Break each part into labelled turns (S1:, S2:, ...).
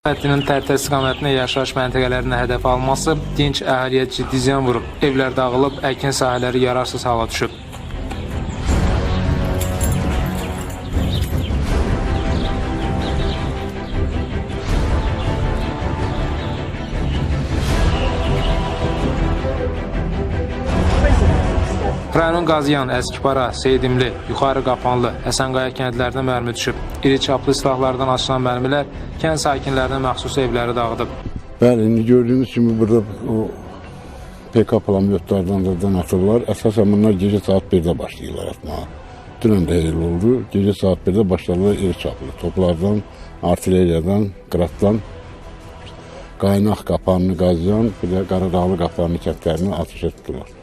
S1: Xəttinin tərtər istiqamətində yaşayış məntəqələrində hədəf alması dinc əhaliyə ciddi ziyan vurub. Evlər dağılıb, əkin sahələri yararsız hala düşüb. Rayon Qaziyan, Əskipara, Seydimli, Yuxarı Qapanlı, Həsənqaya kəndlərinə mərmi düşüb. İri çaplı silahlardan açılan mərmilər kənd sakinlərinə məxsus evləri dağıdıb.
S2: Bəli, indi gördüyünüz kimi burada o PK pulemyotlardan atırlar. Əsasən bunlar gecə saat 1-də başlayırlar atmağa. Dünən də elə oldu. Gecə saat 1-də başladılar iri çaplı. Toplardan, artilleriyadan, qıratdan, Qaynaq, Qapanlı, Qaziyan, bir də Qaradağlı, Qapanlı kəndlərini atışa tutdular.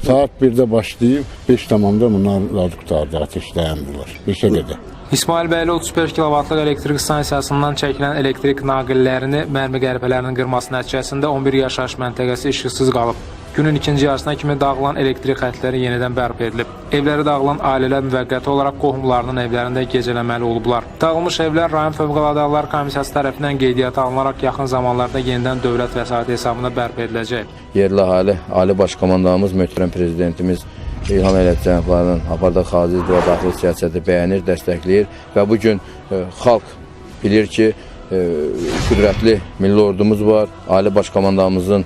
S2: Saat 1-də başlayıb, 5 tamamda bunlar qutardı, ateş dayandılar. 5-ə qədər.
S1: İsmail bəyli 35 kilovatlıq elektrik stansiyasından çəkilən elektrik naqillərini mərmi qərbələrinin qırması nəticəsində 11 yaşayış məntəqəsi işıqsız qalıb. Günün ikinci yarısına kimi dağılan elektrik xətləri yenidən bərpa edilib. Evləri dağılan ailələr müvəqqəti olaraq qohumlarının evlərində gecələməli olublar. Dağılmış evlər rayon Fövqəladə Hallar Komissiyası tərəfindən qeydiyyata alınaraq yaxın zamanlarda yenidən dövlət vəsaiti hesabına bərpa ediləcək.
S3: Yerli ahali, Ali Baş Komandanımız, möhtərəm prezidentimiz İlham Əliyev cənablarının apardığı xarici və daxili siyasəti bəyənir, dəstəkləyir və bugün xalq bilir ki, qüdrətli milli ordumuz var. Ali Baş Komandanımızın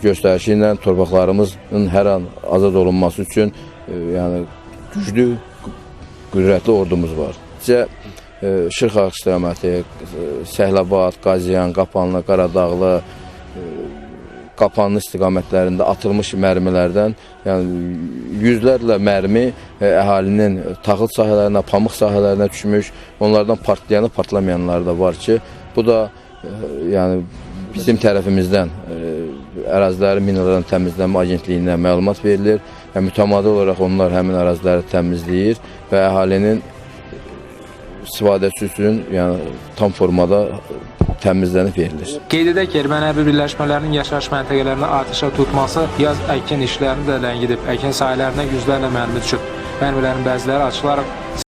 S3: göstərişi ilə torpaqlarımızın hər an azad olunması üçün güclü, qüdrətli ordumuz var. Şırxaq istiqaməti, Səhlabad, Qaziyan, Qapanlı, Qaradağlı, Qapanlı istiqamətlərində atılmış mərmilərdən yüzlərlə mərmi əhalinin taxıl sahələrinə, pamıq sahələrinə düşmüş. Onlardan partlayanı, partlamayanlar da var ki, bu da bizim tərəfimizdən ərazilərin minalardan təmizlənmə agentliyinə məlumat verilir. Mütəmadi olaraq onlar həmin əraziləri təmizləyir və əhalinin istifadəsi üçün tam formada təmizlənib verilir.
S1: Qeyd edək ki, erməni hərbi birləşmələrinin yaşayış məntəqələrini atışa tutması yaz əkin işlərini də ləngidib. Əkin sahələrinə yüzlərlə mərmi düşüb. Mərmilərin bəziləri açılaraq